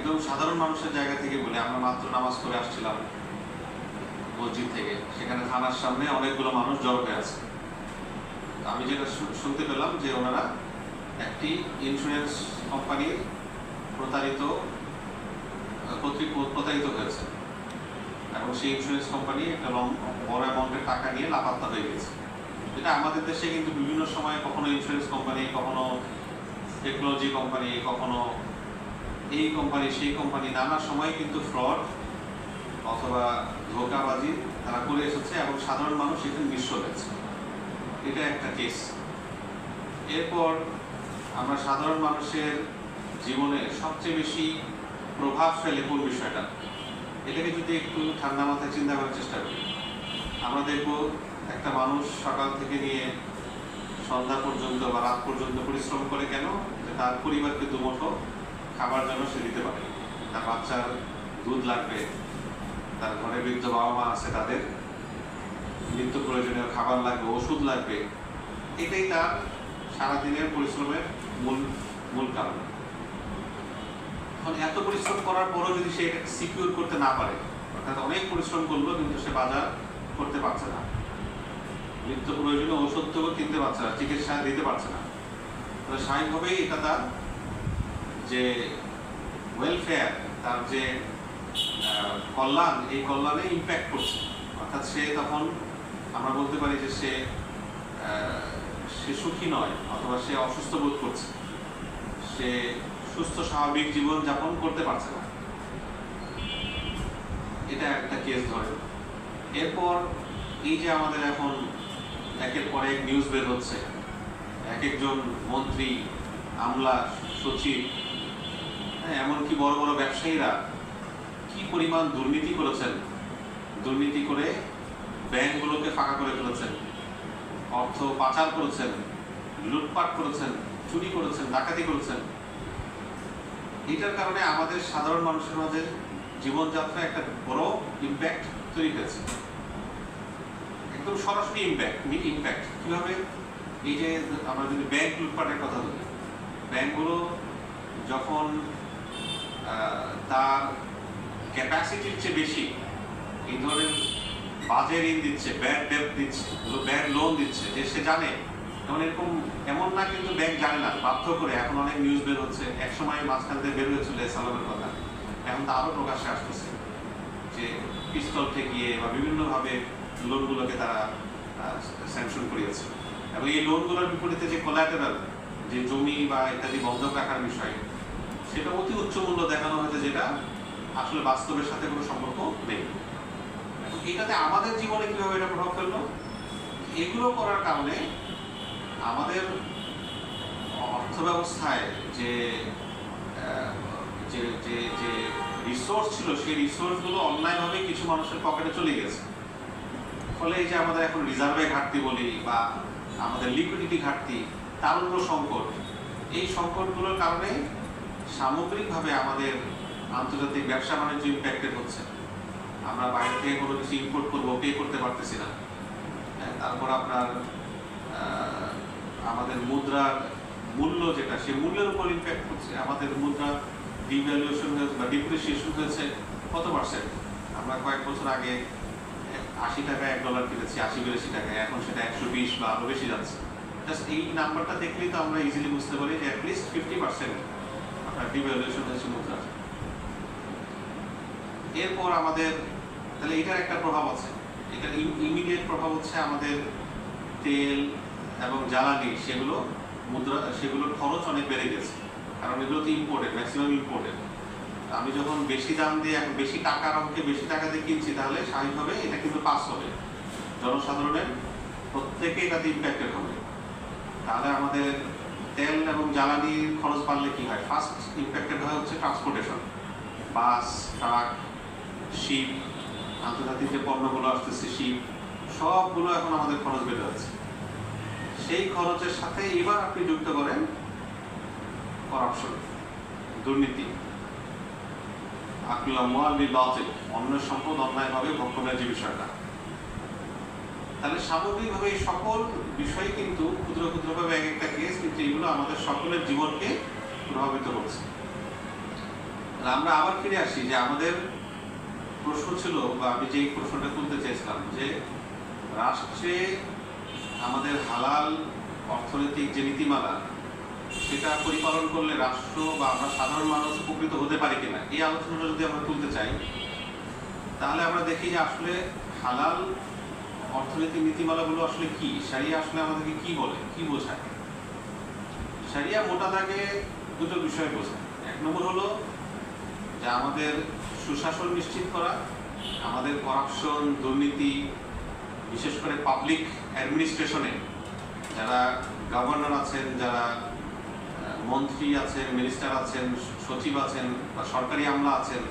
একদম সাধারণ মানুষের জায়গা থেকে বলি, আমরা মাত্র নামাজ পড়ে আসছিলাম মসজিদ থেকে, সেখানে থানার সামনে অনেকগুলো মানুষ জড়ো হয়ে আছে। আমি যেটা শুনতে পেলাম যে ওনারা একটি ইন্স্যুরেন্স কোম্পানির প্রতারিত হয়েছে এবং সেই ইন্স্যুরেন্স কোম্পানি একটা বড় অ্যামাউন্টের টাকা নিয়ে লাপাত্তা হয়ে গেছে। এটা আমাদের দেশে কিন্তু বিভিন্ন সময় কখনো ইন্স্যুরেন্স কোম্পানি, কখনো টেকনোলজি কোম্পানি, কখনো এই কোম্পানি সেই কোম্পানি, নানা সময় কিন্তু ফ্রড অথবা ধোঁকাবাজি তারা করে এসেছে এবং সাধারণ মানুষ এখানে মিশ্র হয়েছে। এটা একটা কেস। এরপর আমরা সাধারণ মানুষের জীবনে সবচেয়ে বেশি প্রভাব ফেলে কোন বিষয়টা, এটাকে যদি একটু ঠান্ডা মাথায় চিন্তা করার চেষ্টা করি, আমরা দেখব একটা মানুষ সকাল থেকে নিয়ে সন্ধ্যা পর্যন্ত বা রাত পর্যন্ত পরিশ্রম করে কেন? যে তার পরিবারকে দুমুঠো খাবার যেন সে দিতে পারে। তার বাচ্চার দুধ লাগবে, তার ঘরে বৃদ্ধ বাবা মা আছে, তাদের নিত্য প্রয়োজনীয় খাবার লাগবে, ওষুধ লাগবে। এটাই তার সারাদিনের পরিশ্রমের মূল কারণ। এখন এত পরিশ্রম করার পরও যদি সে এটাকে সিকিউর করতে না পারে, অর্থাৎ অনেক পরিশ্রম করলো কিন্তু সে বাজার করতে পারছে না, নিত্য প্রয়োজনীয় ওষুধ তো কিনতে পারছে না, চিকিৎসা দিতে পারছে না, তাহলে স্বাভাবিকভাবেই এটা তার যে ওয়েলফেয়ার, তার যে কল্যাণ, এই কল্যাণে ইম্প্যাক্ট করছে। অর্থাৎ সে তখন আমরা বলতে পারি যে সে সুখী নয়, অথবা সে অসুস্থ বোধ করছে, সে সুস্থ স্বাভাবিক জীবন যাপন করতে পারছে না। এটা একটা কেস ধরে। এরপর এই যে আমাদের এখন একের পর এক নিউজ বের হচ্ছে, এক একজন মন্ত্রী, আমলা, সচিব, এমনকি বড় বড় ব্যবসায়ীরা কি পরিমাণ দুর্নীতি করেছেন, দুর্নীতি করে ব্যাংকগুলোকে ফাঁকা করে ফেলেছেন, অর্থ পাচার করেছেন, লুটপাট করেছেন, চুরি করেছেন, ডাকাতি করেছেন। এটার কারণে আমাদের সাধারণ মানুষের মাঝে জীবনযাত্রা একটা বড় ইম্প্যাক্ট তৈরি হয়েছে, একদম সরাসরি ইম্প্যাক্ট। কিভাবে? এই যে আমরা যদি ব্যাংক লুটপাটের কথা বলি, ব্যাংকগুলো যখন তার ক্যাপাসিটির চেয়ে বেশি এই ধরনের বাজে ঋণ দিচ্ছে, ব্যাড ডেট দিচ্ছে, ব্যাড লোন দিচ্ছে, যে সে জানে, এমন না কিন্তু ব্যাংক জানে না, বাধ্য করে। এখন অনেক নিউজ বের হচ্ছে, একসময় মাঝখান থেকে বের হয়েছিল সালামের কথা, এখন তো আরও প্রকাশ্যে আসতেছে যে পিস্তল ঠেকিয়ে বা বিভিন্নভাবে লোনগুলোকে তারা স্যাংশন করিয়েছে। এবং এই লোনগুলোর বিপরীতে যে কোলাটেরাল, যে জমি বা ইত্যাদি বন্ধক রাখার বিষয়, সেটা অতি উচ্চ মূল্য দেখানো হয়েছে, যেটা আসলে বাস্তবের সাথে কোনো সম্পর্ক নেই। এখন এটাতে আমাদের জীবনে কিভাবে এটা প্রভাব ফেললো? এগুলো করার কারণে আমাদের অর্থ ব্যবস্থায় যে রিসোর্স ছিল, সেই রিসোর্সগুলো অন্যায়ভাবে কিছু মানুষের পকেটে চলে গেছে। ফলে এই যে আমাদের এখন রিজার্ভে ঘাটতি বলি, বা আমাদের লিকুইডিটি ঘাটতি, তারল্য সংকট, এই সংকটগুলোর কারণে সামগ্রিকভাবে আমাদের আন্তর্জাতিক ব্যবসা বাণিজ্য ইম্প্যাক্টেড হচ্ছে। আমরা বাইরে থেকে কোনো কিছু ইম্পোর্ট করবো, পে করতে পারতেছি না। তারপর আপনার আমাদের মুদ্রার মূল্য যেটা, সে মূল্যের উপর ইম্প্যাক্ট হচ্ছে। আমাদের মুদ্রা ডিভ্যালুয়েশন হয়েছে বা ডিপ্রিসিয়েশন হয়েছে কত %? আমরা কয়েক বছর আগে 80 টাকায় $1 কিনেছি, 80-82 টাকায়, এখন সেটা 120 বা আরও বেশি যাচ্ছে। জাস্ট এই নাম্বারটা দেখলেই তো আমরা ইজিলি বুঝতে পারি যে অ্যাটলিস্ট 50% আপনার ডিভ্যালুয়েশন হয়েছে মুদ্রার। এরপর আমাদের তাহলে এটার একটা প্রভাব আছে। এটার ইমিডিয়েট প্রভাব হচ্ছে আমাদের তেল এবং জ্বালানি, সেগুলোর খরচ অনেক বেড়ে গেছে, কারণ এগুলো তো ইম্পোর্টেড, ম্যাক্সিমাম ইম্পোর্টেড। আমি যখন বেশি দাম দিয়ে, এখন বেশি টাকার অঙ্কে বেশি টাকা দিয়ে কিনছি, তাহলে স্বাভাবিকভাবে এটা কিন্তু পাস হবে, জনসাধারণের প্রত্যেকে এটাতে ইম্প্যাক্টেড হবে। তাহলে আমাদের তেল এবং জ্বালানির খরচ বাড়লে কি হয়? ফার্স্ট ইম্প্যাক্টেড হয় হচ্ছে ট্রান্সপোর্টেশন, বাস, ট্রাক, শিপ, আন্তর্জাতিক যে পণ্যগুলো আসতেছে, শিপ, সবগুলো এখন আমাদের খরচ বেড়ে যাচ্ছে। সেই খরচের সাথে এবার আপনি যুক্ত করেন করাপশন, দুর্নীতি, অন্যের সম্পদ অন্যায়ভাবে ভক্ষণের যে বিষয়টা। তাহলে সামগ্রিকভাবে এই সকল বিষয় কিন্তু ক্ষুদ্র ক্ষুদ্রভাবে এক একটা কেস, কিন্তু এগুলো আমাদের সকলের জীবনকে প্রভাবিত করছে। আমরা আবার ফিরে আসি যে আমাদের প্রশ্ন ছিল, বা আমি যেই প্রশ্নটা তুলতে চেয়েছিলাম, যে রাষ্ট্রে আমাদের হালাল অর্থনৈতিক যে নীতিমালা সেটা পরিপালন করলে রাষ্ট্র বা আমরা সাধারণ মানুষ উপকৃত হতে পারি কিনা, এই আলোচনাটা যদি আমরা তুলতে চাই, তাহলে আমরা দেখি যে আসলে হালাল অর্থনৈতিক নীতিমালাগুলো আসলে কি, শরিয়া আসলে আমাদেরকে কি বলে, কি বোঝায়। শরিয়া মোটা দাগে দুটো বিষয় বোঝায়। এক নম্বর হলো যে আমাদের সুশাসন নিশ্চিত করা, আমাদের করাপশন, দুর্নীতি, বিশেষ করে পাবলিক অ্যাডমিনিস্ট্রেশনে যারা গভর্নর আছেন, যারা মন্ত্রী আছেন, মিনিস্টার আছেন, সচিব আছেন বা সরকারি আমলা আছেন,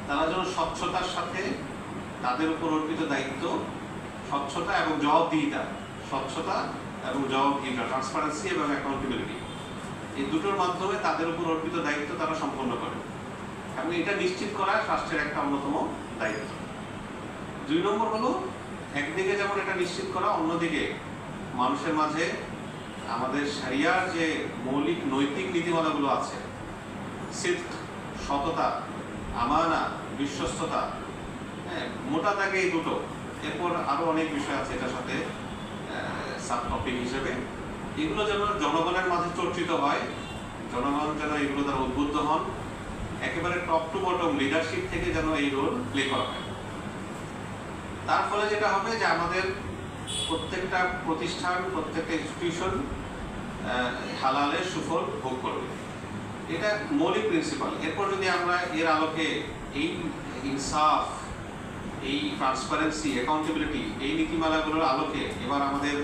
তারা যেন স্বচ্ছতার সাথে তাদের উপর অর্পিত দায়িত্ব, স্বচ্ছতা এবং জবাবদিহিতা, স্বচ্ছতা এবং জবাবদিহিতা, ট্রান্সপারেন্সি এবং অ্যাকাউন্টেবিলিটি, এই দুটোর মাধ্যমে তাদের উপর অর্পিত দায়িত্ব তারা সম্পন্ন করে, এবং এটা নিশ্চিত করা রাষ্ট্রের একটা অন্যতম দায়িত্ব। 2 নম্বর হলো একদিকে যেমন এটা নিশ্চিত করা, অন্যদিকে মানুষের মাঝে আমাদের শরিয়ার যে মৌলিক নৈতিক নীতিমালাগুলো আছে, সিদক, সততা, আমানা, বিশ্বস্ততা, হ্যাঁ, মোটা দাগে এই দুটো। এরপর আরো অনেক বিষয় আছে এটার সাথে সাব টপিক হিসেবে। এগুলো যেন জনগণের মাঝে চর্চিত হয়, জনগণ যেন এগুলো দ্বারা উদ্বুদ্ধ হন, একেবারে টপ টু বটম লিডারশিপ থেকে যেন এই রোল প্লে করা হয়। তার ফলে যেটা হবে যে আমাদের প্রত্যেকটা প্রতিষ্ঠান, প্রত্যেকটা ইনস্টিটিউশন হালালের সুফল ভোগ করবে, এটা মৌলিক প্রিন্সিপাল। এরপর যদি আমরা এর আলোকে এই ইনসাফ, এই ট্রান্সপারেন্সি, অ্যাকাউন্টেবিলিটি, এই নীতিমালাগুলোর আলোকে এবার আমাদের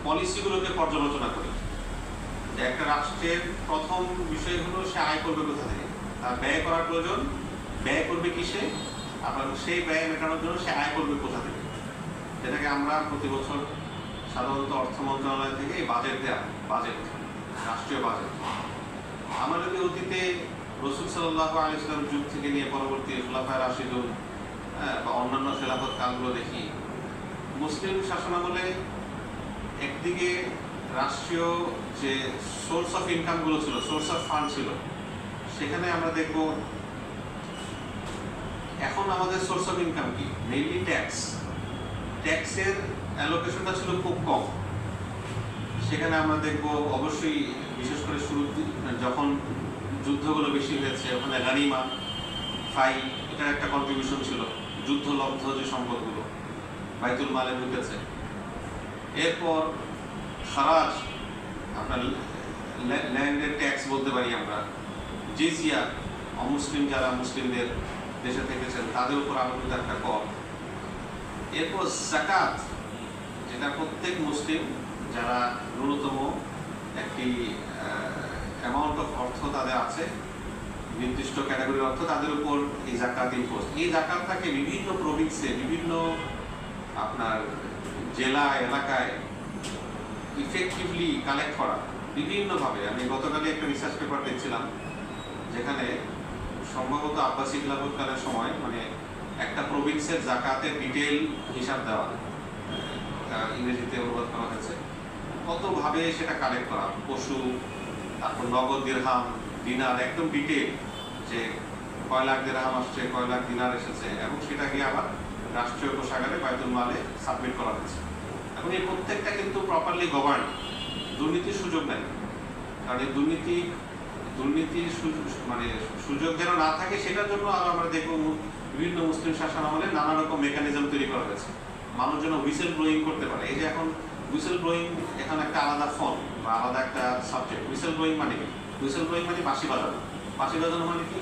পলিসিগুলোকে পর্যালোচনা করি, যে একটা রাষ্ট্রের প্রথম বিষয় হলো সে আয় করবে কোথা থেকে, তার ব্যয় করার প্রয়োজন, ব্যয় করবে কিসে, আবার সেই ব্যয় মেটানোর জন্য সে আয় করবে কোথা থেকে, যেটাকে আমরা প্রতি বছর সাধারণত অর্থ মন্ত্রণালয় থেকে এই বাজেট দেয়া, বাজেট, রাষ্ট্রীয় বাজেট। আমরা যদি অতীতে রাসূল সাল্লাল্লাহু আলাইহি ওয়াসাল্লাম যুগ থেকে নিয়ে পরবর্তী খুলাফায়ে রাশিদুন বা অন্যান্য খেলাফত কালগুলো দেখি, মুসলিম শাসনামলে একদিকে রাষ্ট্রীয় যে সোর্স অফ ইনকামগুলো ছিল, সোর্স অফ ফান্ড ছিল, সেখানে আমরা দেখব এখন আমাদের সোর্স অফ ইনকাম কি, মেইনলি ট্যাক্স। ট্যাক্সের অ্যালোকেশনটা ছিল খুব কম। সেখানে আমরা দেখব অবশ্যই বিশেষ করে শুরুতে যখন যুদ্ধগুলো বেশি হয়েছে, ওখানে গানিমা, ফাই, এটার একটা কন্ট্রিবিউশন ছিল, যুদ্ধলব্ধ যে সম্পদগুলো বাইতুল মালে ঢুকেছে। এরপর খারাজ, আপনার ল্যান্ডের ট্যাক্স বলতে পারি আমরা, জিজিয়া, অমুসলিম যারা মুসলিমদের দেশে থেকেছেন তাদের উপর আরোপিত একটা কর। এরপর যাকাত, যেটা প্রত্যেক মুসলিম যারা ন্যূনতম একটি অ্যামাউন্ট অফ অর্থ তাদের আছে, নির্দিষ্ট ক্যাটাগরির অর্থ, তাদের উপর এই যাকাত ইম্পোজ। এই যাকাতটাকে বিভিন্ন প্রভিন্সে, বিভিন্ন আপনার জেলা এলাকায় ইফেক্টিভলি কালেক্ট করা বিভিন্নভাবে। আমি গতকালই একটা রিসার্চ পেপার দেখছিলাম, যেখানে সম্ভবত আব্বাসী খিলাফতকালের সময় মানে একটা প্রভিন্সের যাকাতের ডিটেল হিসাব দেওয়া, ইংরেজিতে অনুবাদ করা হয়েছে, কতভাবে সেটা কালেক্ট করা, পশু, তারপর নগদ দিরহাম, দিনার, একদম ডিটেল, যে কয় লাখ দিরহাম আসছে, কয় লাখ দিনার এসেছে, এবং সেটা গিয়ে আবার রাষ্ট্রীয় কোষাগারে বাইতুল মালে সাবমিট করা হয়েছে। এখন এই প্রত্যেকটা কিন্তু প্রপারলি গভর্ন, দুর্নীতির সুযোগ নেই। কারণ এই দুর্নীতির মানে সুযোগ যেন না থাকে, সেটার জন্য আরো আমরা দেখবো বিভিন্ন মুসলিম শাসন আমলে নানা রকম মেকানিজম তৈরি করা হয়েছে, মানুষ যেন হুইসেল ব্লোয়িং করতে পারে। এই যে এখন হুইসেল ব্লোয়িং, এখন একটা আলাদা ফর্ম বা আলাদা একটা সাবজেক্ট। হুইসেল ব্লোয়িং মানে কি? হুইসেল ব্লোয়িং মানে বাঁশি বাজানো। বাঁশি বাজানো মানে কি?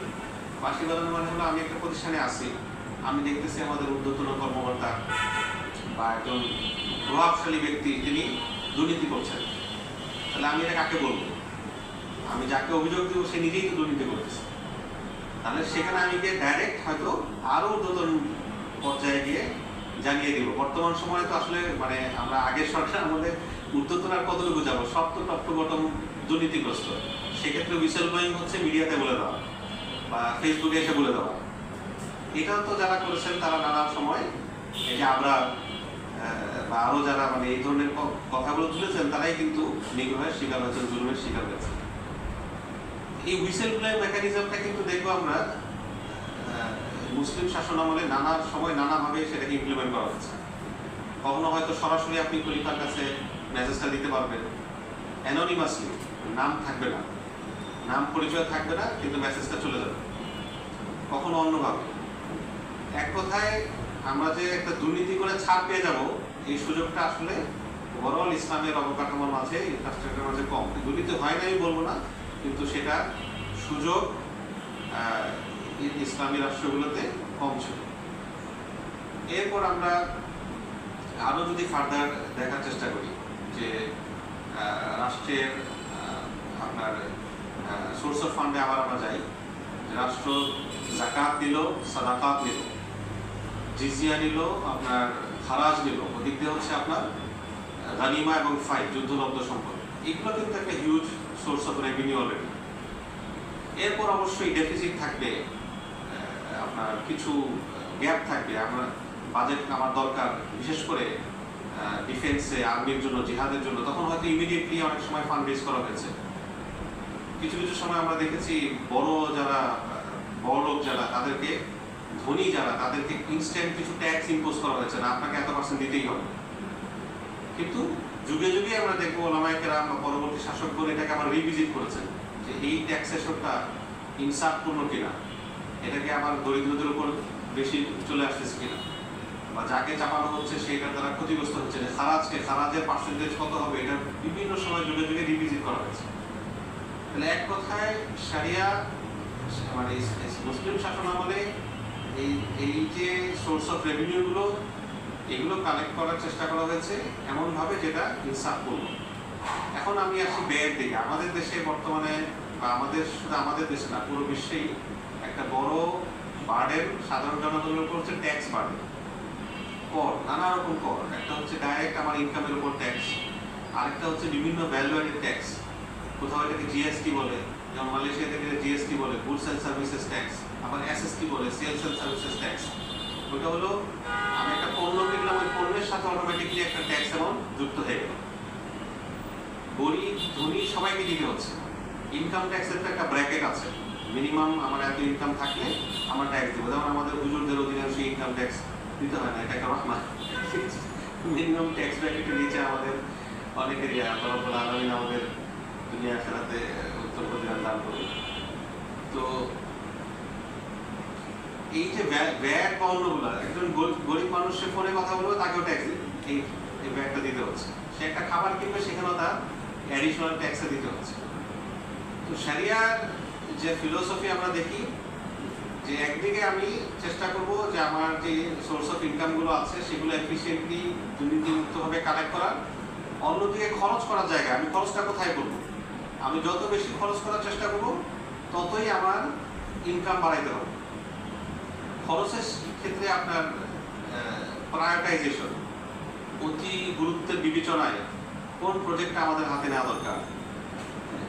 বাঁশি বাজানো মানে হলো আমি একটা প্রতিষ্ঠানে আসি, আমি দেখতেছি আমাদের ঊর্ধ্বতন কর্মকর্তা বা একজন প্রভাবশালী ব্যক্তি তিনি দুর্নীতি করছেন, তাহলে আমি এটা কাকে বলবো? আমি যাকে অভিযোগ দেবো সে নিজেই তো দুর্নীতি করতেছে। তাহলে সেখানে আমি গিয়ে ডাইরেক্ট হয়তো আরো ঊর্ধ্বতন পর্যায়ে গিয়ে জানিয়ে দিব। বর্তমান সময়ে তো আসলে মানে আমরা আগের সরকার আমাদের ঊর্ধ্বতন আর কতটুকু যাবো, সব তো টপ টু বটম দুর্নীতিগ্রস্ত। সেক্ষেত্রে হুইসেল ব্লোয়িং হচ্ছে মিডিয়াতে বলে দেওয়া বা ফেসবুকে এসে বলে দেওয়া। এটাও তো যারা করেছেন তারা নানা সময় এই যে আমরা বা আরো যারা মানে এই ধরনের কথাগুলো তুলেছেন, তারাই কিন্তু নিগ্রহের শিকার হয়েছেন, জুলুমের শিকার হয়েছেন। এই হুইসেল ব্লোয়িং মেকানিজমটা কিন্তু দেখবো আমরা মুসলিম শাসন আমলে নানা সময় নানাভাবে সেটাকে ইমপ্লিমেন্ট করা হচ্ছে। কখনো হয়তো সরাসরি আপনি খলিফার কাছে মেসেজটা দিতে পারবেন, অ্যানোনিমাসলি, নাম থাকবে না, নাম পরিচয় থাকবে না, কিন্তু মেসেজটা চলে যাবে। কখনো অন্যভাবে। এক কথায় আমরা যে একটা দুর্নীতি করে ছাড় পেয়ে যাব, এই সুযোগটা আসলে ওভারঅল ইসলামের অবকাঠামোর মাঝে, ইনফ্রাস্ট্রাকচারের মাঝে কম। দুর্নীতি হয় না আমি বলবো না, কিন্তু সেটা সুযোগ ইসলামী রাষ্ট্রগুলোতে কম ছিল। এরপর আমরা আরো যদি ফার্দার দেখার চেষ্টা করি যে রাষ্ট্রের আপনার সোর্স অফ ফান্ডে আবার আমরা যাই, রাষ্ট্র যাকাত দিল, সাদাকাত নিল, জিজিয়া নিল, আপনার খারাজ নিল, ওদিক দিয়ে হচ্ছে আপনার গানিমা এবং ফাই, যুদ্ধলব্ধ সম্পদ, এগুলো কিন্তু একটা huge source of revenue already. এরপর অবশ্যই ডেফিসিট থাকবে, আপনার কিছু গ্যাপ থাকবে। আমরা বাজেট আমার দরকার বিশেষ করে ডিফেন্সে, আর্মির জন্য, জিহাদের জন্য, তখন হয়তো ইমিডিয়েটলি অনেক সময় ফান্ড রেজ করা হয়েছে। কিছু কিছু সময় আমরা দেখেছি বড় যারা বড়লোক যারা, তাদেরকে ধনী যারা, তাদেরকে ইনস্ট্যান্ট কিছু ট্যাক্স ইম্পোজ করা হয়েছে, না আপনাকে এত % দিতেই হবে। কিন্তু যুগে যুগে আমরা দেখবো ওলামায়ে কেরাম বা পরবর্তী শাসকগণ এটাকে আবার রিভিজিট করেছেন যে এই ট্যাক্সেশনটা ইনসাফপূর্ণ কিনা, এটাকে আবার দরিদ্রদের উপর বেশি চলে আসতেছে কিনা, বা যাকে চাপানো হচ্ছে সেটার দ্বারা ক্ষতিগ্রস্ত হচ্ছে, খারাজের পার্সেন্টেজ কত হবে, এটা বিভিন্ন সময় যুগে যুগে রিভিজিট করা হয়েছে। তাহলে এক কথায় শরিয়া মানে মুসলিম শাসন আমলে এই যে সোর্স অফ রেভিনিউ গুলো, এগুলো কালেক্ট করার চেষ্টা করা হয়েছে এমনভাবে যেটা ইনসাফপূর্ণ। এখন আমি আসি ব্যয়ের দিকে। আমাদের দেশে বর্তমানে, বা শুধু আমাদের দেশে না, পুরো বিশ্বেই একটা বড় বার্ডেন সাধারণ জনগণের উপর হচ্ছে ট্যাক্স বার্ডেন, কর, নানা রকম কর। একটা হচ্ছে ডাইরেক্ট আমার ইনকামের উপর ট্যাক্স, আরেকটা হচ্ছে বিভিন্ন ভ্যালু অ্যাডেড ট্যাক্স, কোথাও এটাকে জিএসটি বলে, যেমন মালয়েশিয়াতে জিএসটি বলে, গুডস অ্যান্ড সার্ভিসেস ট্যাক্স, আবার এসএসটি বলে, সেলস অ্যান্ড সার্ভিসেস ট্যাক্স। ওটা হলো আমি একটা পণ্য কিনলাম, ওই পণ্যের সাথে অটোমেটিকলি একটা ট্যাক্স অ্যামাউন্ট যুক্ত হয়ে গেল। গরিব ধনী সবাইকে দিতে হচ্ছে। ইনকাম ট্যাক্সের তো একটা ব্র্যাকেট আছে, মিনিমাম আমার এত ইনকাম থাকলে আমার ট্যাক্স দেবো। যেমন আমাদের হুজুরদের অধিকাংশ ইনকাম ট্যাক্স দিতে হয় না, এটা একটা রহমান। মিনিমাম ট্যাক্স ব্র্যাকেটের নিচে আমাদের অনেকেরই আল্লাহ রাব্বুল আলামিন আমাদের দুনিয়া আখিরাতে উত্তম প্রতিদান দান করবে। তো এই যে ব্যাগ বা অন্যগুলো, একজন গরিব মানুষের ফোনে কথা বলবে, তাকেও ট্যাক্স দিবে, এই ব্যাগটা দিতে হচ্ছে। সে একটা খাবার কিনবে, সেখানেও তার অ্যাডিশনাল ট্যাক্সে দিতে হচ্ছে। তো শরিয়ার যে ফিলোসফি আমরা দেখি যে একদিকে আমি চেষ্টা করব যে আমার যে সোর্স অফ ইনকামগুলো আছে সেগুলো এফিশিয়েন্টলি দুর্নীতিমুক্তভাবে কালেক্ট করার, অন্যদিকে খরচ করার জায়গায় আমি খরচটা কোথায় করব, আমি যত বেশি খরচ করার চেষ্টা করব ততই আমার ইনকাম বাড়াইতে হবে। খরচের ক্ষেত্রে আপনার প্রায়োরিটাইজেশন, অতি গুরুত্বের বিবেচনায় কোন প্রজেক্টটা আমাদের হাতে নেওয়া দরকার,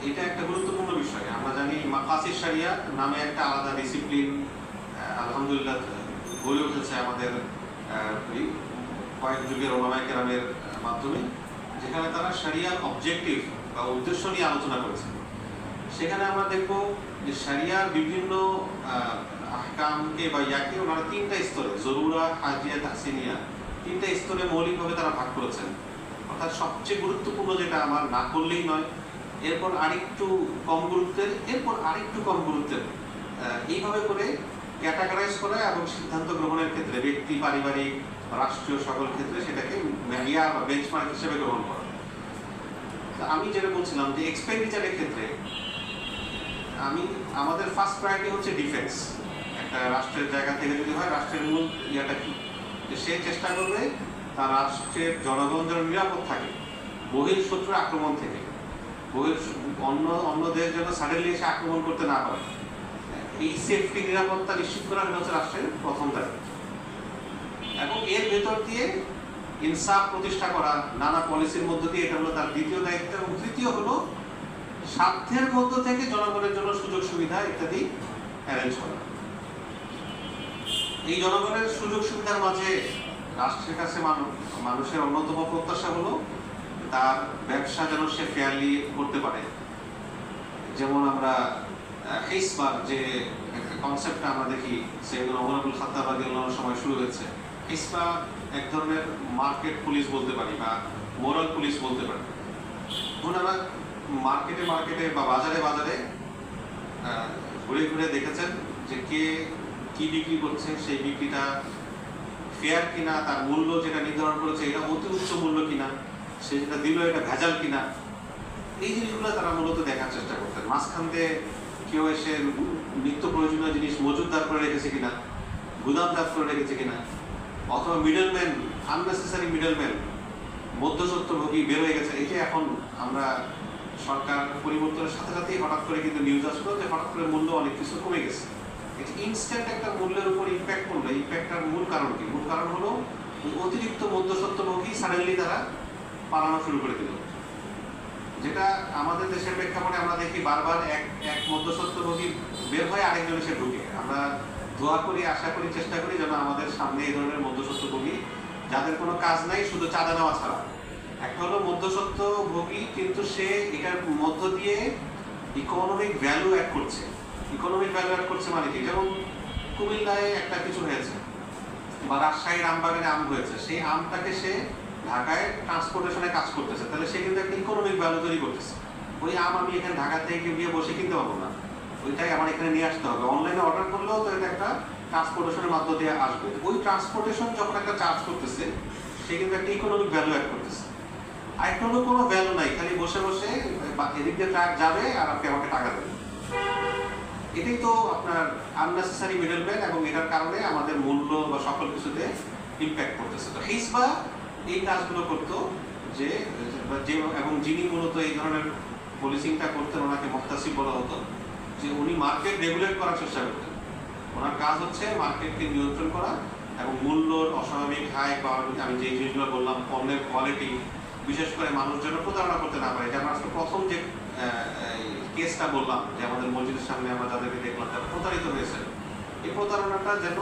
এটা একটা গুরুত্বপূর্ণ বিষয়। আমরা জানি মাকাসিদ শরিয়া নামে একটা আলাদা ডিসিপ্লিন আলহামদুলিল্লাহ গড়ে উঠেছে আমাদের কয়েক যুগের ওলামায়ে কেরামের মাধ্যমে, যেখানে তারা শরিয়ার অবজেক্টিভ বা উদ্দেশ্য নিয়ে আলোচনা করেছে। সেখানে আমরা দেখবো যে শরিয়ার বিভিন্ন আহকামকে বা ইয়াকে ওনারা 3টা স্তরে, জরুরা, হাজিয়া, তাহসিনিয়া, 3টা স্তরে মৌলিকভাবে তারা ভাগ করেছেন। অর্থাৎ সবচেয়ে গুরুত্বপূর্ণ যেটা আমার না করলেই নয়, এরপর আরেকটু কম গুরুত্বের, এরপর আরেকটু কম গুরুত্বের, এইভাবে করে ক্যাটাগরাইজ করা এবং সিদ্ধান্ত গ্রহণের ক্ষেত্রে ব্যক্তি, পারিবারিক, রাষ্ট্রীয় সকল ক্ষেত্রে সেটাকে মেরিয়া বা বেঞ্চমার্ক হিসেবে গ্রহণ করা। আমি যেটা বলছিলাম যে এক্সপেন্ডিচারের ক্ষেত্রে আমাদের ফার্স্ট প্রায়োরিটি হচ্ছে ডিফেন্স। একটা রাষ্ট্রের জায়গা থেকে যদি হয়, রাষ্ট্রের মূল ইয়াটা কি, যে সে চেষ্টা করবে তার রাষ্ট্রের জনগণ যেন নিরাপদ থাকে বহির শত্রুর আক্রমণ থেকে, অন্য দেশ যেন সাডেনলি এসে আক্রমণ করতে না পারে। এই সেফটি, নিরাপত্তা নিশ্চিত করা হচ্ছে রাষ্ট্রের প্রথম দায়িত্ব। এবং এর ভেতর দিয়ে ইনসাফ প্রতিষ্ঠা করা নানা পলিসির মধ্য দিয়ে, এটা হলো তার দ্বিতীয় দায়িত্ব। এবং তৃতীয় হলো স্বার্থের মধ্য থেকে জনগণের জন্য সুযোগ সুবিধা ইত্যাদি অ্যারেঞ্জ করা। এই জনগণের সুযোগ সুবিধার মাঝে রাষ্ট্রের কাছে মানুষের অন্যতম প্রত্যাশা হলো তার ব্যবসা যেন সে ফেয়ারলি করতে পারে। যেমন আমরা হিসবার যে কনসেপ্টটা আমরা দেখি সেগুলো ওমর আবুল খাত্তাব রাদিয়াল্লাহু সময় শুরু হয়েছে। হিসবা এক ধরনের মার্কেট পুলিশ বলতে পারি বা মোরাল পুলিশ বলতে পারি। ওনারা মার্কেটে মার্কেটে বা বাজারে বাজারে ঘুরে ঘুরে দেখেছেন যে কে কি বিক্রি করছে, সেই বিক্রিটা ফেয়ার কিনা, তার মূল্য যেটা নির্ধারণ করেছে এটা অতি উচ্চ মূল্য কিনা, সে যেটা দিল এটা ভেজাল কিনা, এই জিনিসগুলো তারা মূলত দেখার চেষ্টা করতেন। মাঝখান দিয়ে কেউ এসে নিত্য প্রয়োজনীয় জিনিস মজুতদার করে রেখেছে কিনা, গুদামজাত করে রেখেছে কিনা, অথবা মিডলম্যান, আননেসেসারি মিডলম্যান, মধ্যস্বত্বভোগী বের হয়ে গেছে। এই যে এখন আমরা সরকার পরিবর্তনের সাথে সাথেই হঠাৎ করে কিন্তু নিউজ আসলো যে হঠাৎ করে মূল্য অনেক কিছু কমে গেছে। এটা ইনস্ট্যান্ট একটা মূল্যের উপর ইম্প্যাক্ট করলো। ইম্প্যাক্টটার মূল কারণ কি? মূল কারণ হলো অতিরিক্ত মধ্যস্বত্বভোগী সাডেনলি তারা পালানো শুরু করে দিল। যেটা আমাদের দেশের প্রেক্ষাপটে আমরা দেখি বারবার এক মধ্যস্বত্বভোগী বের হয়ে আরেকজন এসে ঢুকে। আমরা দোয়া করি, আশা করি, চেষ্টা করি যেন আমাদের সামনে এই ধরনের মধ্যস্বত্বভোগী যাদের কোনো কাজ নাই শুধু চাঁদা নেওয়া ছাড়া। একটা হলো মধ্যস্বত্বভোগী কিন্তু সে এটার মধ্য দিয়ে ইকোনমিক ভ্যালু অ্যাড করছে। ইকোনমিক ভ্যালু অ্যাড করছে মানে কি? যেমন কুমিল্লায় একটা কিছু হয়েছে বা রাজশাহীর আমবাগানে আম হয়েছে, সেই আমটাকে সে ঢাকায় ট্রান্সপোর্টেশনে কাজ করতেছে, তাহলে সে কিন্তু একটা ইকোনমিক ভ্যালু তৈরি করতেছে। ওই আম আমি এখানে ঢাকা থেকে গিয়ে বসে কিনতে পারবো না, ওইটাই আমার এখানে নিয়ে আসতে হবে। অনলাইনে অর্ডার করলেও তো এটা একটা ট্রান্সপোর্টেশনের মাধ্য দিয়ে আসবে। ওই ট্রান্সপোর্টেশন যখন একটা চার্জ করতেছে সে কিন্তু একটা ইকোনমিক ভ্যালু অ্যাড করতেছে। আর একটা হলো কোনো ভ্যালু নাই, খালি বসে বসে এদিক দিয়ে ট্রাক যাবে আর আপনি আমাকে টাকা দেবেন। এটাই তো আপনার আননেসেসারি মিডলম্যান, এবং এটার কারণে আমাদের মূল্য বা সকল কিছুতে ইম্প্যাক্ট করতেছে। তো হিসবা এই কাজগুলো করতো যে এবং যিনি মূলত এই ধরনের পলিসিংটা করতেন ওনাকে মুহতাসিব বলা হতো, যে উনি মার্কেট রেগুলেট করার চেষ্টা করতেন। ওনার কাজ হচ্ছে মার্কেটকে নিয়ন্ত্রণ করা এবং মূল্যর অস্বাভাবিক হাই বা আমি যে জিনিসগুলো বললাম পণ্যের কোয়ালিটি, বিশেষ করে মানুষ যেন প্রতারণা করতে না পারে। যেমন আজকে প্রথম যে কেসটা বললাম যে আমাদের মসজিদের সামনে আমরা যাদেরকে দেখলাম তারা প্রতারিত হয়েছে, এই প্রতারণাটা যেন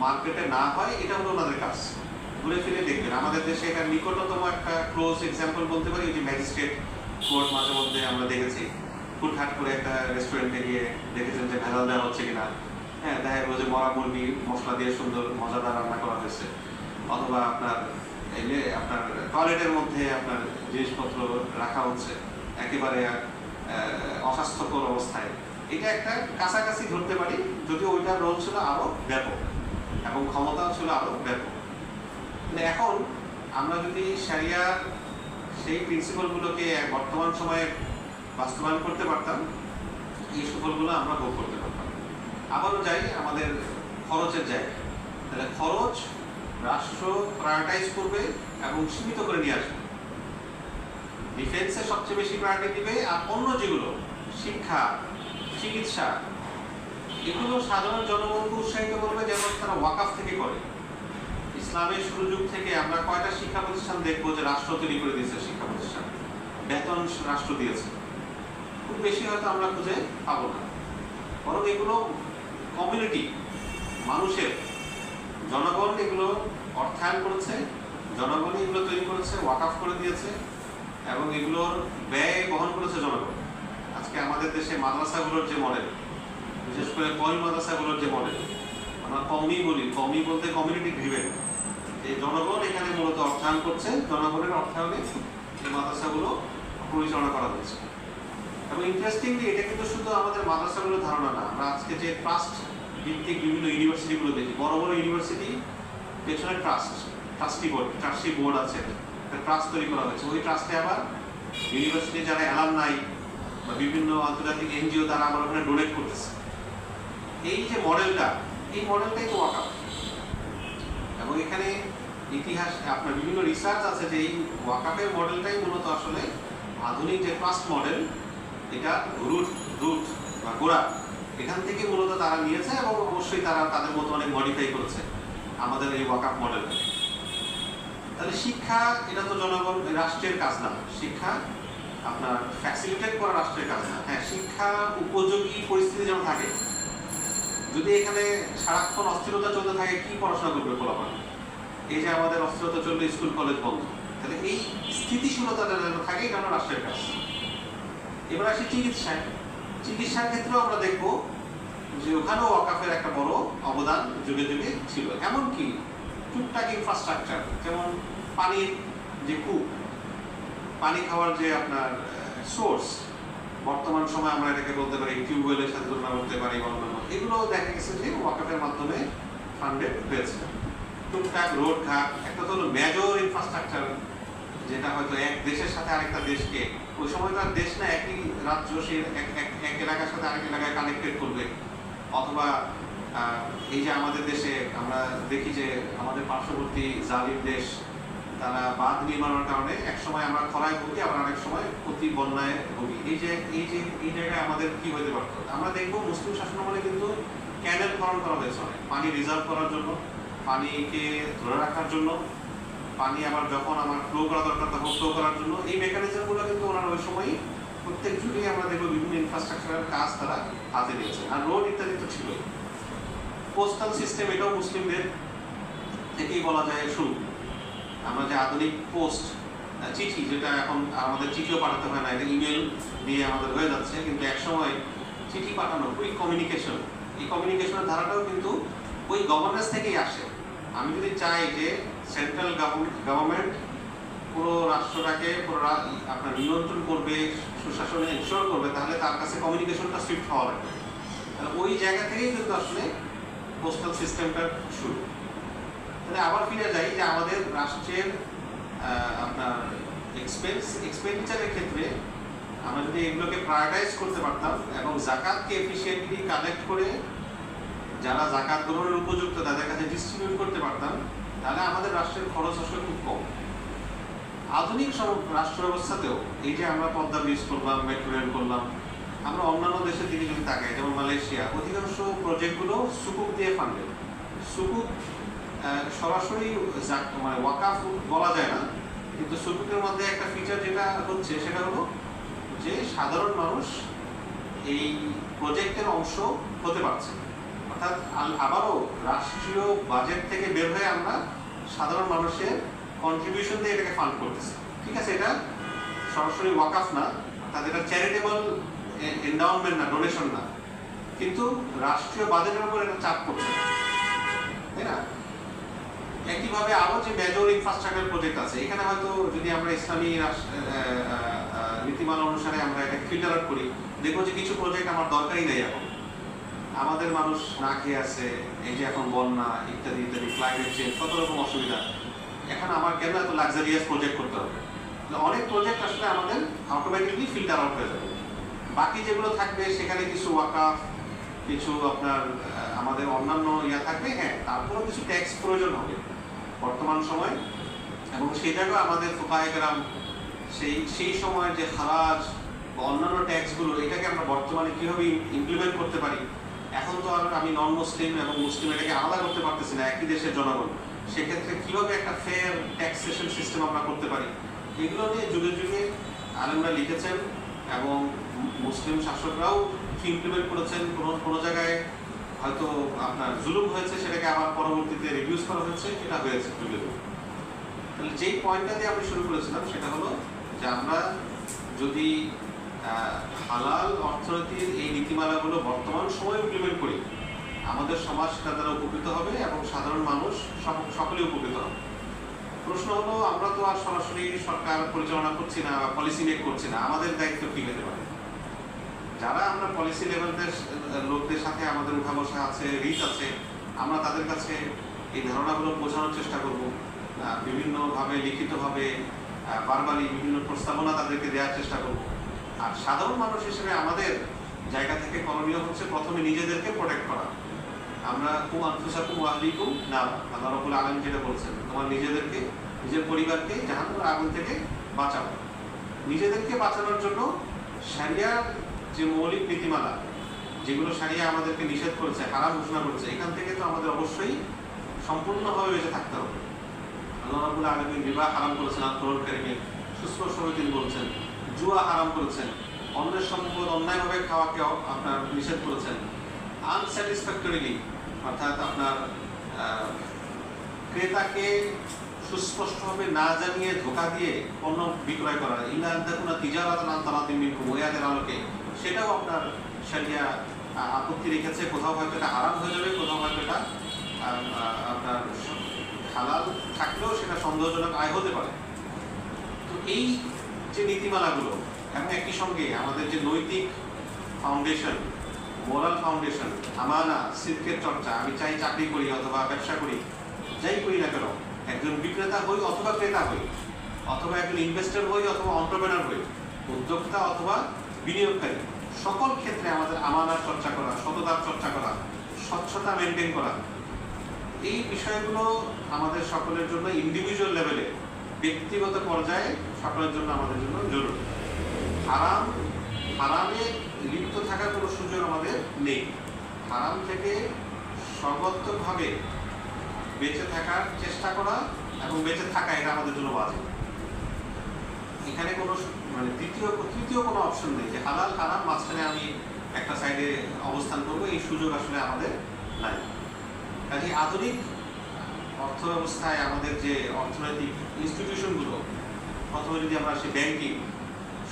মার্কেটে না হয় এটা হলো ওনাদের কাজ। ঘুরে ফিরে দেখবেন আমাদের দেশে এটার নিকটতম একটা ক্লোজ এক্সাম্পল বলতে পারি যে ম্যাজিস্ট্রেট কোর্ট। মাঝে মধ্যে আমরা দেখেছি হুটহাট করে একটা রেস্টুরেন্টে গিয়ে দেখেছেন যে ভেজাল দেওয়া হচ্ছে কিনা। হ্যাঁ, দেখা গেল যে মরা মুরগি মশলা দিয়ে সুন্দর মজাদার রান্না করা হয়েছে, অথবা আপনার টয়লেটের মধ্যে আপনার জিনিসপত্র রাখা হচ্ছে একেবারে অস্বাস্থ্যকর অবস্থায়। এটা একটা কাছাকাছি ধরতে পারি, যদিও ওইটার রোল ছিল আরো ব্যাপক এবং ক্ষমতা ছিল আরো ব্যাপক। এখন আমরা যদি শরিয়ার সেই প্রিন্সিপালগুলোকে বর্তমান সময়ে বাস্তবায়ন করতে পারতাম, এই সুফলগুলো আমরা ভোগ করতে পারতাম। আবারও যাই আমাদের খরচের জায়গায়, তাহলে খরচ রাষ্ট্র প্রায়োরিটাইজ করবে এবং সীমিত করে নিয়ে আসবে। ডিফেন্সে সবচেয়ে বেশি প্রায়োরিটি দিবে, আর অন্য যেগুলো শিক্ষা, চিকিৎসা, এগুলো সাধারণ জনগণকে উৎসাহিত করবে যেমন তারা ওয়াকাফ থেকে করে। ইসলামের শুরু যুগ থেকে আমরা কয়টা শিক্ষা প্রতিষ্ঠান দেখবো যে রাষ্ট্র তৈরি করে দিয়েছে? শিক্ষা প্রতিষ্ঠান বেতন রাষ্ট্র দিয়েছে, খুব বেশি হয়তো আমরা খুঁজে পাবো না। বরং এগুলো কমিউনিটি, মানুষের, জনগণ এগুলো অর্থায়ন করেছে, জনগণ এগুলো তৈরি করেছে, ওয়াকাফ করে দিয়েছে এবং এগুলোর ব্যয় বহন করেছে জনগণ। আজকে আমাদের দেশে মাদ্রাসাগুলোর যে মডেল, বিশেষ করে কওমি মাদ্রাসাগুলোর যে মডেল, আমরা কওমি বলি, কওমি বলতে কমিউনিটি ড্রিভেন। এই জনগণ এখানে মূলত অর্থায়ন করছে, জনগণের অর্থায়নে এই মাদ্রাসাগুলো পরিচালনা করা হচ্ছে। এবং ইন্টারেস্টিংলি এটা কিন্তু শুধু আমাদের মাদ্রাসাগুলোর ধারণা না, আমরা আজকে যে ট্রাস্ট ভিত্তিক বিভিন্ন ইউনিভার্সিটিগুলো দেখি, বড় বড় ইউনিভার্সিটি পেছনে ট্রাস্টি বোর্ড আছে, একটা ট্রাস্ট তৈরি করা হয়েছে। ওই ট্রাস্টে আবার ইউনিভার্সিটি যারা অ্যালামনাই বা বিভিন্ন আন্তর্জাতিক এনজিও তারা আমার ওখানে ডোনেট করতেছে। এই যে মডেলটা, এই মডেলটাই তো ওয়াকাফ। এবং এখানে ইতিহাস আপনার বিভিন্ন রিসার্চ আছে যে এই ওয়াকাফের মডেলটাই মূলত আসলে আধুনিক যে ট্রাস্ট মডেল, এটা রুট বা গোড়া এখান থেকে মূলত তারা নিয়েছে এবং অবশ্যই তারা তাদের মতো অনেক মডিফাই করেছে আমাদের এই ওয়াকাফ মডেলটা। তাহলে শিক্ষা এটা তো জনগণ রাষ্ট্রের কাজ না, শিক্ষা আপনার ফ্যাসিলিটেট করা রাষ্ট্রের কাজ না। হ্যাঁ, শিক্ষা উপযোগী পরিস্থিতি যেন থাকে। যদি এখানে সারাক্ষণ অস্থিরতা চলতে থাকে, কি পড়াশোনা করবে ফলাফল? এই যে আমাদের অস্থিরতা চলবে, স্কুল কলেজ বন্ধ, তাহলে এই স্থিতিশীলতাটা যেন থাকে, এটা রাষ্ট্রের কাজ। এবার আসি চিকিৎসায়। চিকিৎসার ক্ষেত্রেও আমরা দেখব যে ওখানেও ওয়াকাফের একটা বড় অবদান যুগে যুগে ছিল। এমনকি টুকটাক ইনফ্রাস্ট্রাকচার, যেমন পানির যে কূপ, পানি খাওয়ার যে আপনার সোর্স, বর্তমান সময় আমরা এটাকে বলতে পারি টিউবওয়েলের সাথে তুলনা করতে পারি, অন্যান্য এগুলো দেখা গেছে যে ওয়াকাফের মাধ্যমে ফান্ডেড হয়েছে। টুকটাক রোড ঘাট, একটা তো হলো মেজর ইনফ্রাস্ট্রাকচার, যেটা হয়তো এক দেশের সাথে আরেকটা দেশকে, ওই সময় তো আর দেশ না, একই রাজ্য সে এক এলাকার সাথে আরেক এলাকায় কানেক্টেড করবে। অথবা এই যে আমাদের দেশে আমরা দেখি যে আমাদের পার্শ্ববর্তী জালিম দেশ, তারা বাঁধ নির্মাণের কারণে এক সময় আমরা খরায় ভুগি, আবার অনেক সময় অতি বন্যায় ভুগি। এই জায়গায় আমাদের কি হইতে পারতো? আমরা দেখবো মুসলিম শাসনামলে কিন্তু ক্যানেল খনন করা হয়েছে অনেক, পানি রিজার্ভ করার জন্য, পানিকে ধরে রাখার জন্য, পানি আবার যখন আমার ফ্লো করা দরকার তখন ফ্লো করার জন্য। এই মেকানিজমগুলো কিন্তু ওনারা ওই সময়ই প্রত্যেক যুগে আমরা দেখবো বিভিন্ন ইনফ্রাস্ট্রাকচারের কাজ তারা হাতে নিয়েছে। আর রোড ইত্যাদি তো ছিল। পোস্টাল সিস্টেম, এটাও মুসলিমদের থেকেই বলা যায় শুরু। আমরা যে আধুনিক পোস্ট, চিঠি, যেটা এখন আমাদের চিঠিও পাঠাতে হয় না, এটা ইমেল দিয়ে আমাদের হয়ে যাচ্ছে, কিন্তু একসময় চিঠি পাঠানো, কুইক কমিউনিকেশন, এই কমিউনিকেশনের ধারাটাও কিন্তু ওই গভর্নেন্স থেকেই আসে। আমি যদি চাই যে সেন্ট্রাল গভর্নমেন্ট পুরো রাষ্ট্রটাকে পুরো আপনার নিয়ন্ত্রণ করবে, সুশাসনে এনশিওর করবে, তাহলে তার কাছে কমিউনিকেশনটা সুইফট হওয়া লাগবে। তাহলে ওই জায়গা থেকেই কিন্তু আসলে পোস্টাল সিস্টেমটা শুরু। তাহলে আবার ফিরে যাই যে আমাদের রাষ্ট্রের আপনার এক্সপেন্ডিচারের ক্ষেত্রে আমরা যদি এগুলোকে প্রায়োরিটাইজ করতে পারতাম এবং জাকাতকে এফিশিয়েন্টলি কালেক্ট করে যারা জাকাত গ্রহণের উপযুক্ত তাদের কাছে ডিস্ট্রিবিউট করতে পারতাম, তাহলে আমাদের রাষ্ট্রের খরচ আসলে খুব কম। আধুনিক রাষ্ট্র ব্যবস্থাতেও এই যে আমরা পদ্মা ব্রিজ করলাম, মেট্রো রেল করলাম, আমরা অন্যান্য দেশের দিকে যদি তাকাই, যেমন মালয়েশিয়া, অধিকাংশ প্রজেক্টগুলো সুকুক দিয়ে ফান্ডেড। সুকুক সরাসরি মানে ওয়াকাফ বলা যায় না, কিন্তু সুকুকের মধ্যে একটা ফিচার যেটা হচ্ছে সেটা হলো যে সাধারণ মানুষ এই প্রজেক্টের অংশ হতে পারছে। অর্থাৎ আবারও রাষ্ট্রীয় বাজেট থেকে বের হয়ে আমরা সাধারণ মানুষের কন্ট্রিবিউশন দিয়ে এটাকে ফান্ড করতেছি। ঠিক আছে, এটা সরাসরি ওয়াকাফ না, অর্থাৎ এটা চ্যারিটেবল এন্ডাউনমেন্ট না, ডোনেশন না, কিন্তু রাষ্ট্রীয় বাজেটের উপর এটা চাপ করছে, তাই না? একইভাবে আরো যে মেজর ইনফ্রাস্ট্রাকচার প্রজেক্ট আছে, এখানে হয়তো যদি আমরা ইসলামী নীতিমালা অনুসারে আমরা এটা ফিল্টার আউট করি, দেখবো যে কিছু প্রজেক্ট আমার দরকারই নেই। এখন আমাদের মানুষ না খেয়ে আছে, এই যে এখন বন্যা ইত্যাদি ইত্যাদি, ক্লাইমেট চেঞ্জ, কত রকম অসুবিধা, এখন আমার কেন এত লাক্সারিয়াস প্রজেক্ট করতে হবে? অনেক প্রজেক্ট আসলে আমাদের অটোমেটিকলি ফিল্টার আউট হয়ে যাবে। বাকি যেগুলো থাকবে সেখানে কিছু ওয়াকাফ, কিছু আপনার আমাদের অন্যান্য থাকবে, হ্যাঁ, তারপরেও কিছু ট্যাক্স প্রয়োজন হবে বর্তমান সময়। এবং সেই জায়গায় আমাদের ফুকায়ে কেরাম সেই সময় যে খারাজ বা অন্যান্য ট্যাক্সগুলো, এটাকে আমরা বর্তমানে কীভাবে ইমপ্লিমেন্ট করতে পারি। এখন তো আর আমি নন মুসলিম এবং মুসলিম এটাকে আলাদা করতে পারতেছি না, একই দেশের জনগণ। সেক্ষেত্রে কীভাবে একটা ফেয়ার ট্যাক্সেশন সিস্টেম আমরা করতে পারি, এগুলো নিয়ে যুগে যুগে আলেমরা লিখেছেন এবং মুসলিম শাসকরাও ইমপ্লিমেন্ট করেছেন। কোনো জায়গায় হয়তো আপনার জুলুম হয়েছে, সেটাকে আবার পরবর্তীতে রিডিউস করা হয়েছে, এটা হয়েছে যুগে যুগে। তাহলে যেই পয়েন্টটা দিয়ে আমি শুরু করেছিলাম সেটা হলো যে আমরা যদি হালাল অর্থনীতির এই নীতিমালাগুলো বর্তমান সময়ে ইমপ্লিমেন্ট করি, আমাদের সমাজ সেটা দ্বারা উপকৃত হবে এবং সাধারণ মানুষ সকলে উপকৃত হবে। প্রশ্ন হলো, আমরা তো আর সরাসরি সরকার পরিচালনা করছি না বা পলিসি মেক করছি না, আমাদের দায়িত্ব কি হতে পারে? যারা আমরা পলিসি লেভেলের লোকদের সাথে আমাদের উঠা বসা আছে, রিচ আছে, আমরা তাদের কাছে এই ধারণাগুলো বোঝানোর চেষ্টা করব, বিভিন্নভাবে লিখিতভাবে বারবারই বিভিন্ন প্রস্তাবনা তাদেরকে দেওয়ার চেষ্টা করব। আর সাধারণ মানুষ হিসেবে আমাদের জায়গা থেকে করণীয় হচ্ছে প্রথমে নিজেদেরকে প্রোটেক্ট করা। আমরা আনফুসাকুম ওয়া আহলিকুম নার, আল্লাহ রাব্বুল আলামিন যেটা বলছেন, তোমার নিজেদেরকে, নিজের পরিবারকে জাহান্নামের আগুন থেকে বাঁচাও। নিজেদেরকে বাঁচানোর জন্য শরিয়ার যে মৌলিক নীতিমালা, যেগুলো শরিয়া আমাদেরকে নিষেধ করেছে, হারাম ঘোষণা করেছে, এখান থেকে তো আমাদের অবশ্যই সম্পূর্ণভাবে বেঁচে থাকতে হবে। আল্লাহ রাব্বুল আলামিন রিবা হারাম করেছেন, আল-কোরআন কারীমে সুস্পষ্টভাবে তিনি বলছেন। জুয়া হারাম করেছেন, অন্যের সম্পদ অন্যায়ভাবে খাওয়াকেও আপনার নিষেধ করেছেন। আনস্যাটিসফ্যাক্টরিলি, অর্থাৎ আপনার ক্রেতাকে সুস্পষ্টভাবে না জানিয়ে ধোঁকা দিয়ে পণ্য বিক্রয় করা, ইল্লা আন তাকুনা তিজারাতান আন তারাদিন মিনকুম, ওয়াদের আলোকে, সেটাও আপনার শরিয়া আপত্তি রেখেছে, কোথাও হয়তো এটা হারাম হয়ে যাবে, কোথাও হয়তো এটা আপনার হালাল থাকলেও সেটা সন্দেহজনক আয় হতে পারে। তো এই যে নীতিমালাগুলো এবং একই সঙ্গে আমাদের যে নৈতিক ফাউন্ডেশন, মোরাল ফাউন্ডেশন, আমানা, সিদ্কের চর্চা, আমি চাই চাকরি করি অথবা ব্যবসা করি, যাই করি না কেন, একজন বিক্রেতা হই অথবা ক্রেতা হই, অথবা একজন ইনভেস্টর হই অথবা এন্টারপ্রেনার হই, উদ্যোক্তা অথবা বিনিয়োগকারী, সকল ক্ষেত্রে আমাদের আমানার চর্চা করা, সততার চর্চা করা, স্বচ্ছতা মেনটেন করা, এই বিষয়গুলো আমাদের সকলের জন্য ইন্ডিভিজুয়াল লেভেলে, ব্যক্তিগত পর্যায়ে সকলের জন্য আমাদের জন্য জরুরি। হারামে লিপ্ত থাকার কোনো সুযোগ আমাদের নেই। হারাম থেকে সর্বাত্মকভাবে বেঁচে থাকার চেষ্টা করা এবং বেঁচে থাকা, এটা আমাদের জন্য ওয়াজিব। এখানে কোনো মানে তৃতীয় কোনো অপশন নেই যে হালাল হারাম মাঝখানে আমি একটা সাইডে অবস্থান করবো, এই সুযোগ আসলে আমাদের নাই। কাজে আধুনিক অর্থ ব্যবস্থায় আমাদের যে অর্থনৈতিক ইনস্টিটিউশনগুলো, প্রথমে যদি আমরা আসি ব্যাংকিং,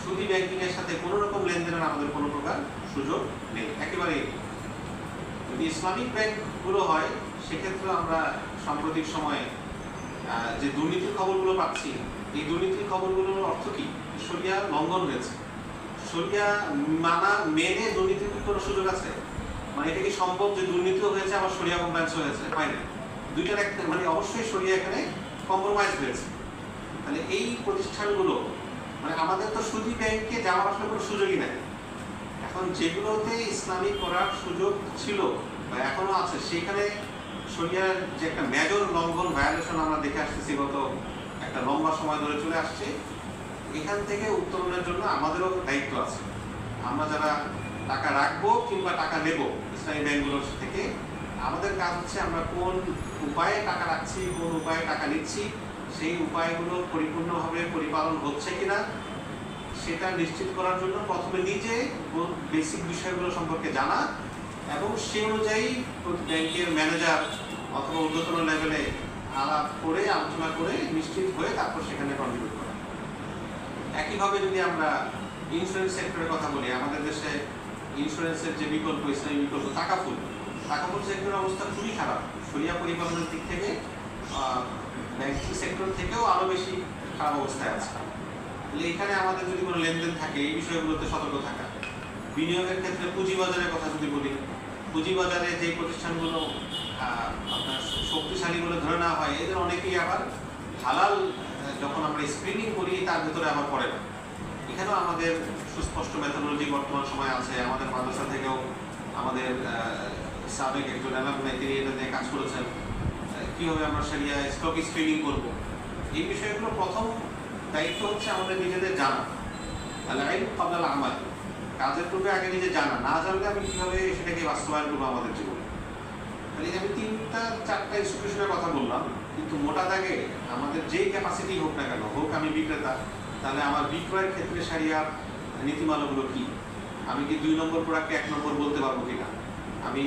সুদী ব্যাংকিংয়ের সাথে কোনো রকম লেনদেনের আমাদের কোনো প্রকার সুযোগ নেই, একেবারেই। যদি ইসলামিক ব্যাংকগুলো হয় সেক্ষেত্রে আমরা সাম্প্রতিক সময়ে যে দুর্নীতির খবরগুলো পাচ্ছি, এই দুর্নীতির খবরগুলোর অর্থ কি? শরিয়া লঙ্ঘন হয়েছে। শরিয়া মেনে দুর্নীতির কোনো সুযোগ আছে? মানে এটা কি সম্ভব যে দুর্নীতিও হয়েছে আবার শরিয়া কমপ্লায়েন্স হয়েছে? হয় না। দুইটার একটা মানে অবশ্যই শরিয়া এখানে কম্প্রোমাইজ হয়েছে। তাহলে এই প্রতিষ্ঠানগুলো মানে আমাদের তো সুদী ব্যাংকে যাওয়ার আসলে কোনো সুযোগই নাই। এখন যেগুলোতে ইসলামিক করার সুযোগ ছিল বা এখনো আছে, সেখানে শরিয়ার যে একটা মেজর লঙ্ঘন, ভায়োলেশন আমরা দেখে আসতেছি গত একটা লম্বা সময় ধরে চলে আসছে। এখান থেকে উত্তরণের জন্য আমাদেরও দায়িত্ব আছে। আমরা যারা টাকা রাখবো কিংবা টাকা নেব ইসলামী ব্যাংকগুলোর থেকে, আমাদের কাজ হচ্ছে আমরা কোন উপায়ে টাকা রাখছি, কোন উপায়ে টাকা নিচ্ছি, সেই উপায়গুলো পরিপূর্ণভাবে পরিপালন হচ্ছে কিনা সেটা নিশ্চিত করার জন্য প্রথমে নিজে বেসিক বিষয়গুলো সম্পর্কে জানা এবং সেই অনুযায়ী ব্যাংকের ম্যানেজার অথবা ঊর্ধ্বতন লেভেলে আলাপ করে, আলোচনা করে নিশ্চিত হয়ে তারপর সেখানে কন্ট্রিবিউট করা। একইভাবে যদি আমরা ইন্স্যুরেন্স সেক্টরের কথা বলি, আমাদের দেশে ইন্স্যুরেন্সের যে বিকল্প, ইসলামী বিকল্প টাকাফুল সেক্টরের অবস্থা খুবই খারাপ। শরিয়া পরিপালনের দিক থেকে ব্যাংকিং সেক্টর থেকেও আরও বেশি খারাপ অবস্থায় আছে। তাহলে এখানে আমাদের যদি কোনো লেনদেন থাকে, এই বিষয়গুলোতে সতর্ক থাকা। বিনিয়োগের ক্ষেত্রে পুঁজিবাজারের কথা যদি বলি, পুঁজিবাজারে যে প্রতিষ্ঠানগুলো আপনার শক্তিশালী বলে ধরে নেওয়া হয়, এদের অনেকেই আবার হালাল যখন আমরা স্ক্রিনিং করি তার ভেতরে আবার পড়ে না। এখানেও আমাদের সুস্পষ্ট মেথোডোলজি বর্তমান সময় আছে। আমাদের মাদ্রাসা থেকেও আমাদের সাবেক একজন অ্যালামনাই তিনি এটা নিয়ে কাজ করেছেন, কীভাবে আমরা শরিয়া স্টক স্ক্রিনিং করব। এই বিষয়গুলো প্রথম দায়িত্ব হচ্ছে আমাদের নিজেদের জানা। আল-ইলম ক্বাবলা আল-আমাল, কাজের পূর্বে আগে নিজে জানা। না জানলে আমি কীভাবে সেটাকে বাস্তবায়ন করবো আমাদের জীবনে। তাহলে আমি 3-4টা ইনস্টিটিউশনের কথা বললাম, কিন্তু মোটা দাগে আমাদের যেই ক্যাপাসিটি হোক না কেন, হোক আমি বিক্রেতা, তাহলে আমার বিক্রয়ের ক্ষেত্রে শরিয়ার নীতিমালাগুলো কী? আমি কি 2 নম্বর প্রোডাক্টকে 1 নম্বর বলতে পারবো কিনা? আমি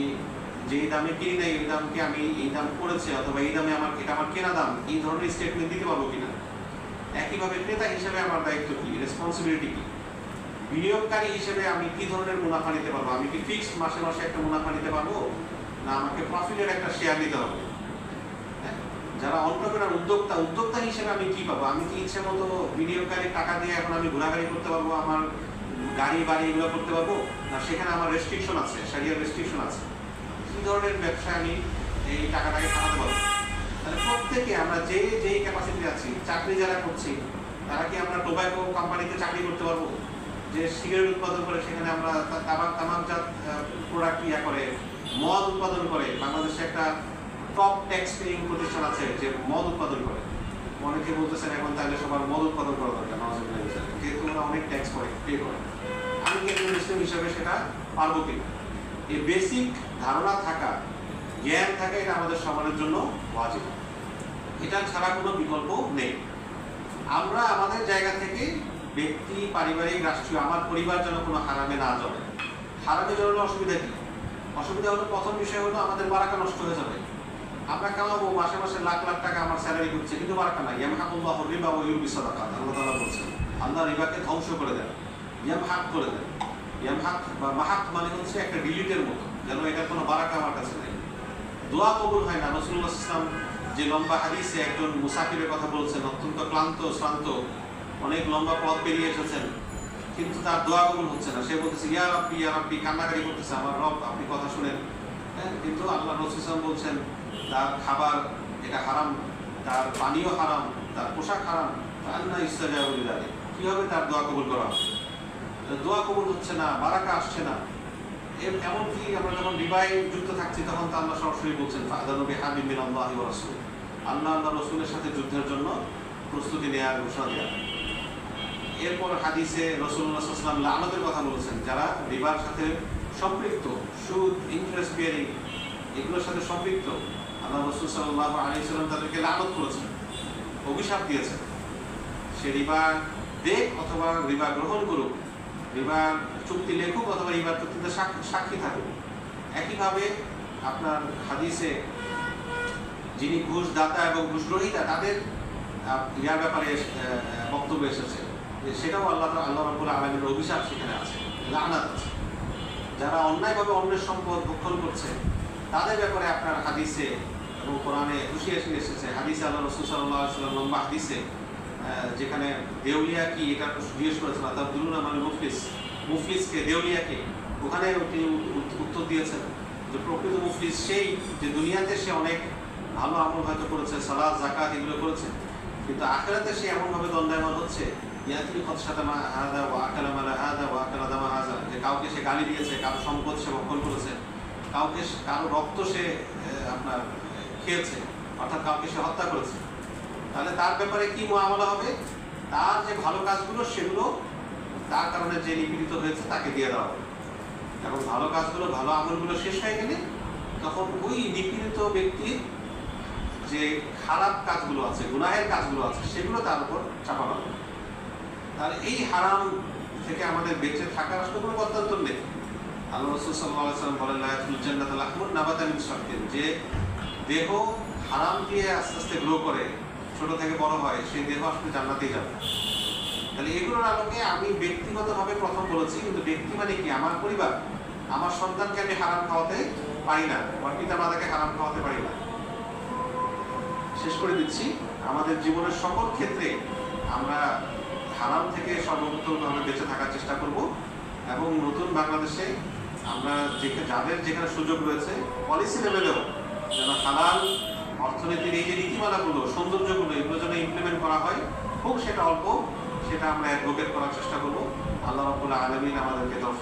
যেই দামে কিনি না এই দামকে আমি এই দাম করেছে অথবা এই দামে এটা আমার কেনা দাম, এই ধরনের স্টেটমেন্ট দিতে পারবো কিনা? একইভাবে ক্রেতা হিসেবে আমার দায়িত্ব কি, রেসপন্সিবিলিটি কি? বিনিয়োগকারী হিসেবে আমি কি ধরনের মুনাফা নিতে পারবো? আমি কি ফিক্সড মাসে মাসে একটা মুনাফা নিতে পারবো, না আমাকে প্রফিটের একটা শেয়ার নিতে হবে? যারা এন্টারপ্রেনার, উদ্যোক্তা হিসেবে আমি কি পাবো? আমি কি ইচ্ছে মতো বিনিয়োগকারী টাকা দিয়ে এখন আমি ঘোরাঘুরি করতে পারবো, আমার গাড়ি বাড়ি এগুলো করতে পারবো, না সেখানে আমার রেস্ট্রিকশন আছে, শরিয়ার রেস্ট্রিকশন আছে? কি ধরনের ব্যবসায় আমি এই টাকাটাকে খাটাতে পারবো? তাহলে প্রত্যেকে আমরা যেই ক্যাপাসিটি আছি, চাকরি যারা করছি, তারা কি আমরা টোব্যাকো কোম্পানিতে চাকরি করতে পারবো? যে সিগারেট উৎপাদন করে, সেখানে আমরা তামাকজাত প্রোডাক্ট করে, মদ উৎপাদন করে। বাংলাদেশে একটা টপ ট্যাক্স পেইং প্রতিষ্ঠান আছে যে মদ উৎপাদন করে। অনেকে বলতেছেন এখন তাহলে সবার মদ উৎপাদন করা দরকার, যেহেতু ওরা অনেক ট্যাক্স পে করে। আমি কি একজন মুসলিম হিসাবে সেটা পারবো কিনা? এই বেসিক ধারণা থাকা, জ্ঞান থাকা, এটা আমাদের সমাজের জন্য ওয়াজিব। এটা ছাড়া কোনো বিকল্প নেই। আমরা আমাদের জায়গা থেকে ব্যক্তি, পারিবারিক, রাষ্ট্রীয়, আমার পরিবার যেন কোনো হারামে না জড়ে। হারামে জড়ালে অসুবিধা কি? অসুবিধা হলো, প্রথম বিষয় হলো আমাদের বারাকা নষ্ট হয়ে যাবে। আমরা কামাবো মাসে মাসে লাখ লাখ টাকা, আমার স্যালারি করছে, কিন্তু বারাকা নাই। ইয়ামহাকুল্লাহু রিবা ওয়া ইউরবি সাদাকাত, আল্লাহ তাআলা বলছেন আল্লাহ রিবাকে ধ্বংস করে দেন, ইয়ামহাক করে দেন। ইয়ামহাক বা মাহাক মানে হচ্ছে একটা ডিলিটের মতো, যেন এটা কোনো বারাকা আমার কাছে নেই। দোয়া কবুল হয় না। রাসূলুল্লাহ সাল্লাল্লাহু আলাইহি ওয়াসাল্লাম যে লম্বা হাদিসে একজন মুসাফিরের কথা বলছেন, অত্যন্ত ক্লান্ত শ্রান্ত, অনেক লম্বা পথ পেরিয়ে এসেছেন, কিন্তু তার দোয়া কবুল হচ্ছে না। সে বলতেছে ইয়া রাব্বি, কান্নাকারি করতেছে, আমার রব আপনি কথা শুনেন। হ্যাঁ, কিন্তু আল্লাহ রাসূল সাল্লাল্লাহু আলাইহি ওয়াসাল্লাম বলছেন তার খাবার এটা হারাম, তার পানীয় হারাম, তার পোশাক হারাম, আন্না ইস্তাজাবু লিযালিক, কিভাবে তার দোয়া কবুল করা হবে? দোয়া কবুল হচ্ছে না, বারাকা আসছে না। এমনকি আমরা যখন বিবাহে যুক্ত থাকছি তখন তো আল্লাহ সরাসরি বলছেন ফাআযানু বিহারবিন মিনাল্লাহি ওয়া রাসূল, আল্লাহ রাসূলের সাথে যুদ্ধের জন্য প্রস্তুতি নেওয়ার ঘোষণা দেওয়া। এরপর হাদিসে রাসূলুল্লাহ সাল্লাল্লাহু আলাইহি ওয়াসাল্লাম লাআনতের কথা বলেছেন, যারা রিবার সাথে সম্পৃক্ত, সুদ, ইন্টারেস্ট বিয়ারিং এগুলোর সাথে সম্পৃক্ত, আল্লাহ রাসূল সাল্লাল্লাহু আলাইহি ওয়াসাল্লাম তাদেরকে লাআনত করেছেন, অভিশাপ দিয়েছেন। সে রিবা দেখ অথবা রিবা গ্রহণ করুক, রিবার চুক্তি লেখুক অথবা রিবার চুক্তিতে সাক্ষী থাকুক। একইভাবে আপনার হাদিসে যিনি ঘুষ দাতা এবং ঘুষ গ্রহীতা তাদের ইয়ার ব্যাপারে বক্তব্য এসেছে, সেটাও আল্লাহ রাব্বুল আলামিনের অভিশাপ সেখানে আছে, লাআনাত আছে। যারা অন্যায়ভাবে অন্যের সম্পদ ভক্ষণ করছে তাদের ব্যাপারে আপনার হাদিসে এবং কোরআনে হুঁশিয়ারি এসেছে। হাদিসে আল্লাহ রাসূল সাল্লাল্লাহু আলাইহি ওয়াসাল্লাম লম্বা হাদিসে যেখানে দেউলিয়া কি এটা জিজ্ঞেস করেছেন, তার দুলুনা মানে মুফলিসকে দেউলিয়াকে, ওখানে তিনি উত্তর দিয়েছেন যে প্রকৃত মুফলিস সেই যে দুনিয়াতে সে অনেক ভালো আমল হয়তো করেছে, সালাত যাকাত এগুলো করেছে, কিন্তু আখিরাতে সে এমনভাবে দণ্ডায়মান হচ্ছে ইয়াতি খতসাতামা হাযা ওয়া আকালা মালা হাযা ওয়া আকালা দামা হাযা, যে কাউকে সে গালি দিয়েছে, কারো সম্পদ সে ভক্ষণ করেছে, কারো রক্ত সে আপনার খেয়েছে, অর্থাৎ কাউকে সে হত্যা করেছে। তাহলে তার ব্যাপারে কি মুআমালা হবে? তার যে ভালো কাজগুলো সেগুলো তার কারণে যে নিপীড়িত হয়েছে তাকে দিয়ে দেওয়া হবে, এবং ভালো কাজগুলো, ভালো আমলগুলো শেষ হয়ে গেলে তখন ওই নিপীড়িত ব্যক্তির যে খারাপ কাজগুলো আছে, গুনাহের কাজগুলো আছে, সেগুলো তার উপর চাপানো হবে। তাহলে এই হারাম থেকে আমাদের বেঁচে থাকার আসলে কোনো গত্যন্তর নেই। আল্লাহ রাসূল সাল্লাল্লাহু আলাইহি ওয়াসাল্লাম বলেন লা ইয়াদখুলুল জান্নাতা লাহমুন নাবাতা মিন শারতিন, যে দেহ হারাম দিয়ে আস্তে আস্তে গ্রো করে, ছোট থেকে বড় হয়, সেই দেহ আসলে জান্নাতেই যাবে। তাহলে এগুলোর আলোকে আমি ব্যক্তিগতভাবে প্রথম বলেছি, কিন্তু ব্যক্তি মানে কি? আমার পরিবার, আমার সন্তানকে আমি হারাম খাওয়াতে পারি না, আমার পিতা মাতাকে হারাম খাওয়াতে পারি না। শেষ করে দিচ্ছি, আমাদের জীবনের সকল ক্ষেত্রে আমরা হারাম থেকে সর্বোত্তমভাবে বেঁচে থাকার চেষ্টা করব, এবং নতুন বাংলাদেশে আমরা যাদের যেখানে সুযোগ রয়েছে পলিসি লেভেলেও যেন হালাল অর্থনীতির এই যে নীতিমালাগুলো, সৌন্দর্যগুলো, এগুলো যেন ইমপ্লিমেন্ট করা হয়, হোক সেটা অল্প, সেটা আমরা অ্যাডভোকেট করার চেষ্টা করব। আল্লাহ রাব্বুল আলামিন আমাদেরকে